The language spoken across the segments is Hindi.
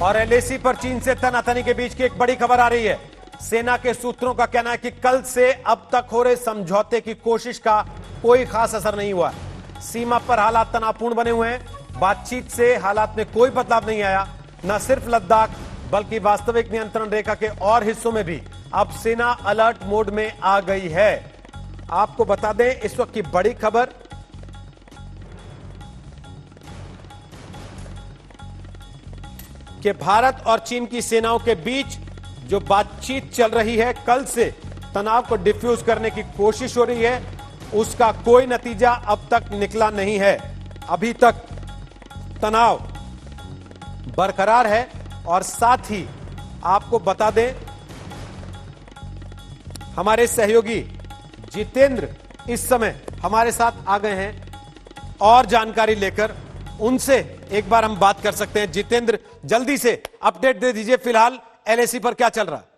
और एलएसी पर चीन से तनातनी के बीच की एक बड़ी खबर आ रही है। सेना के सूत्रों का कहना है कि कल से अब तक हो रहे समझौते की कोशिश का कोई खास असर नहीं हुआ। सीमा पर हालात तनावपूर्ण बने हुए हैं। बातचीत से हालात में कोई बदलाव नहीं आया। न सिर्फ लद्दाख बल्कि वास्तविक नियंत्रण रेखा के और हिस्सों में भी अब सेना अलर्ट मोड में आ गई है। आपको बता दें इस वक्त की बड़ी खबर कि भारत और चीन की सेनाओं के बीच जो बातचीत चल रही है, कल से तनाव को डिफ्यूज करने की कोशिश हो रही है, उसका कोई नतीजा अब तक निकला नहीं है। अभी तक तनाव बरकरार है। और साथ ही आपको बता दें हमारे सहयोगी जितेंद्र इस समय हमारे साथ आ गए हैं और जानकारी लेकर उनसे एक बार हम बात कर सकते हैं। जितेंद्र, जल्दी से अपडेट दे दीजिए, फिलहाल एलएसी पर क्या चल रहा है?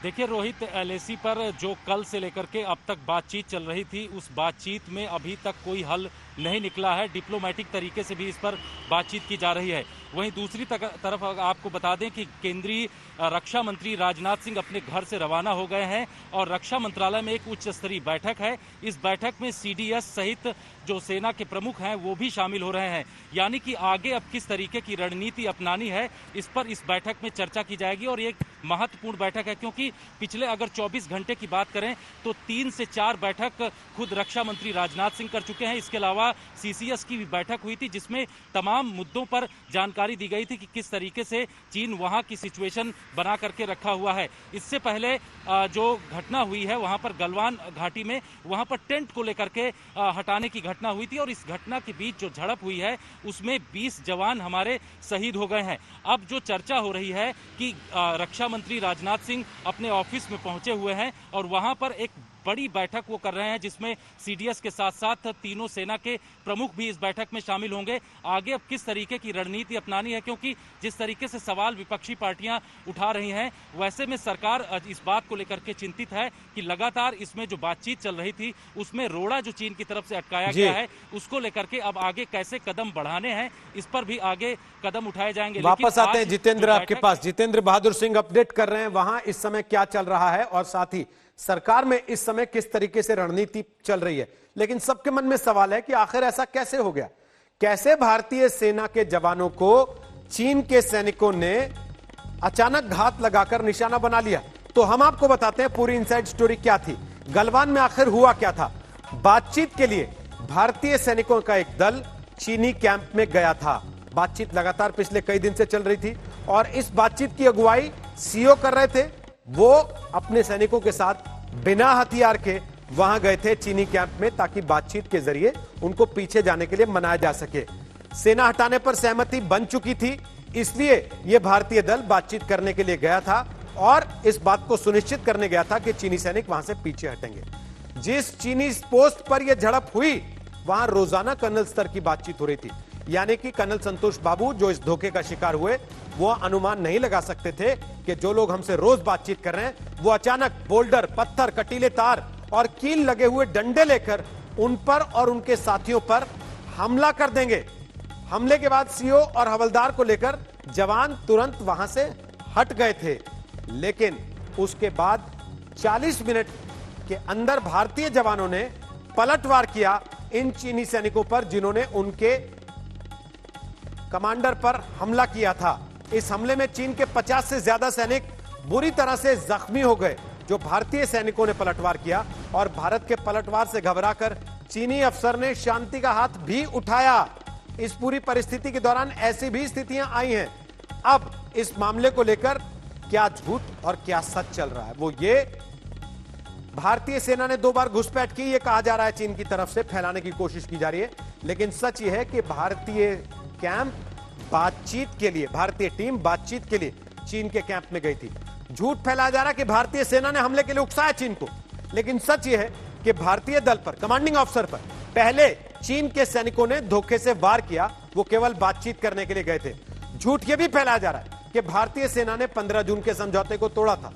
देखिए रोहित, एलएसी पर जो कल से लेकर के अब तक बातचीत चल रही थी, उस बातचीत में अभी तक कोई हल नहीं निकला है। डिप्लोमेटिक तरीके से भी इस पर बातचीत की जा रही है। वहीं दूसरी तरफ आपको बता दें कि केंद्रीय रक्षा मंत्री राजनाथ सिंह अपने घर से रवाना हो गए हैं और रक्षा मंत्रालय में एक उच्च स्तरीय बैठक है। इस बैठक में सीडीएस सहित जो सेना के प्रमुख हैं वो भी शामिल हो रहे हैं। यानी कि आगे अब किस तरीके की रणनीति अपनानी है, इस पर इस बैठक में चर्चा की जाएगी। और एक महत्वपूर्ण बैठक है क्योंकि पिछले अगर 24 घंटे की बात करें तो 3 से 4 बैठक खुद रक्षा मंत्री राजनाथ सिंह कर चुके हैं। इसके अलावा सीसीएस की भी बैठक हुई थी जिसमें तमाम मुद्दों पर जानकारी दी गई थी कि किस तरीके से चीन वहां की सिचुएशन बना करके रखा हुआ है। इससे पहले जो घटना हुई है वहां पर गलवान घाटी में, वहां पर टेंट को लेकर के हटाने की घटना हुई थी और इस घटना के बीच जो झड़प हुई है उसमें 20 जवान हमारे शहीद हो गए हैं। अब जो चर्चा हो रही है कि रक्षा मंत्री राजनाथ सिंह अपने ऑफिस में पहुंचे हुए हैं और वहां पर एक बड़ी बैठक वो कर रहे हैं जिसमें सीडीएस के साथ साथ तीनों सेना के प्रमुख भी इस बैठक में शामिल होंगे। आगे अब किस तरीके की रणनीति अपनानी है, क्योंकि जिस तरीके से सवाल विपक्षी पार्टियां उठा रही हैं, वैसे में सरकार इस बात को लेकर के चिंतित है कि लगातार इसमें जो बातचीत चल रही थी उसमें रोड़ा जो चीन की तरफ से अटकाया गया है उसको लेकर के अब आगे कैसे कदम बढ़ाने हैं, इस पर भी आगे कदम उठाए जाएंगे। वापस आते हैं जितेंद्र आपके पास। जितेंद्र बहादुर सिंह अपडेट कर रहे हैं वहां इस समय क्या चल रहा है और साथ ही सरकार में इस समय किस तरीके से रणनीति चल रही है। लेकिन सबके मन में सवाल है कि आखिर ऐसा कैसे हो गया, कैसे भारतीय सेना के जवानों को चीन के सैनिकों ने अचानक घात लगाकर निशाना बना लिया। तो हम आपको बताते हैं पूरी इनसाइड स्टोरी क्या थी, गलवान में आखिर हुआ क्या था। बातचीत के लिए भारतीय सैनिकों का एक दल चीनी कैंप में गया था। बातचीत लगातार पिछले कई दिन से चल रही थी और इस बातचीत की अगुवाई सीओ कर रहे थे। वो अपने सैनिकों के साथ बिना हथियार के वहां गए थे चीनी कैंप में ताकि बातचीत के जरिए उनको पीछे जाने के लिए मनाया जा सके। सेना हटाने पर सहमति बन चुकी थी, इसलिए यह भारतीय दल बातचीत करने के लिए गया था और इस बात को सुनिश्चित करने गया था कि चीनी सैनिक वहां से पीछे हटेंगे। जिस चीनी पोस्ट पर यह झड़प हुई वहां रोजाना कर्नल स्तर की बातचीत हो रही थी। यानी कि कर्नल संतोष बाबू जो इस धोखे का शिकार हुए वो अनुमान नहीं लगा सकते थे कि जो लोग हमसे रोज बातचीत कर रहे हैं वो अचानक बोल्डर, पत्थर, कटीले तार और कील लगे हुए डंडे लेकर उन पर और उनके साथियों पर हमला कर देंगे। हमले के बाद सीओ और हवलदार को लेकर जवान तुरंत वहां से हट गए थे, लेकिन उसके बाद 40 मिनट के अंदर भारतीय जवानों ने पलटवार किया इन चीनी सैनिकों पर जिन्होंने उनके कमांडर पर हमला किया था। इस हमले में चीन के 50 से ज्यादा सैनिक बुरी तरह से जख्मी हो गए। जो भारतीय सैनिकों ने पलटवार किया और भारत के पलटवार से घबराकर चीनी अफसर ने शांति का हाथ भी उठाया। इस पूरी परिस्थिति के दौरान ऐसी भी स्थितियां आई हैं। अब इस मामले को लेकर क्या झूठ और क्या सच चल रहा है वो ये भारतीय सेना ने 2 बार घुसपैठ की, ये कहा जा रहा है चीन की तरफ से, फैलाने की कोशिश की जा रही है। लेकिन सच ये है कि भारतीय कैंप बातचीत के लिए, भारतीय टीम बातचीत के लिए चीन के कैंप में गई थी। झूठ फैलाया जा रहा है कि भारतीय सेना ने हमले के लिए उकसाया चीन को, लेकिन सच यह है कि भारतीय दल पर, कमांडिंग ऑफिसर पर पहले चीन के सैनिकों ने धोखे से वार किया, वो केवल बातचीत करने के लिए गए थे। झूठ यह भी फैलाया जा रहा है कि भारतीय सेना ने 15 जून के समझौते को तोड़ा था,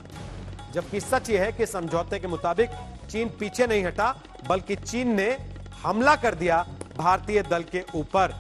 जबकि सच यह है कि समझौते के मुताबिक चीन पीछे नहीं हटा बल्कि चीन ने हमला कर दिया भारतीय दल के ऊपर।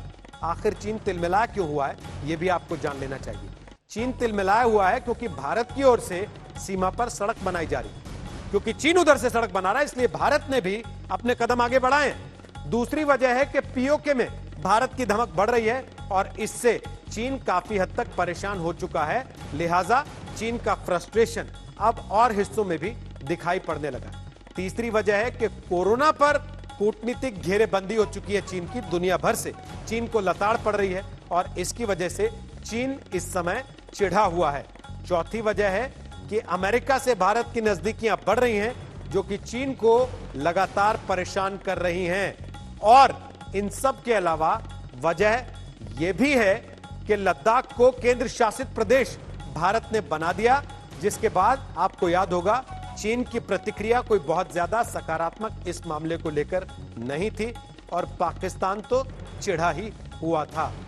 आखिर चीन तिलमिलाया क्यों हुआ है, यह भी आपको जान लेना चाहिए। चीन तिलमिलाया हुआ है क्योंकि भारत की ओर से सीमा पर सड़क बनाई जा रही है, क्योंकि चीन उधर से सड़क बना रहा है, इसलिए भारत ने भी अपने कदम आगे बढ़ाए हैं। दूसरी वजह है कि पीओके में भारत की धमक बढ़ रही है और इससे चीन काफी हद तक परेशान हो चुका है, लिहाजा चीन का फ्रस्ट्रेशन अब और हिस्सों में भी दिखाई पड़ने लगा। तीसरी वजह है कि कोरोना पर कूटनीतिक घेरेबंदी हो चुकी है चीन की, दुनिया भर से चीन को लताड़ पड़ रही है और इसकी वजह से चीन इस समय चिढ़ा हुआ है। चौथी वजह है कि अमेरिका से भारत की नजदीकियां बढ़ रही हैं, जो कि चीन को लगातार परेशान कर रही हैं। और इन सब के अलावा वजह यह भी है कि लद्दाख को केंद्र शासित प्रदेश भारत ने बना दिया, जिसके बाद आपको याद होगा चीन की प्रतिक्रिया कोई बहुत ज्यादा सकारात्मक इस मामले को लेकर नहीं थी और पाकिस्तान तो चिढ़ा ही हुआ था।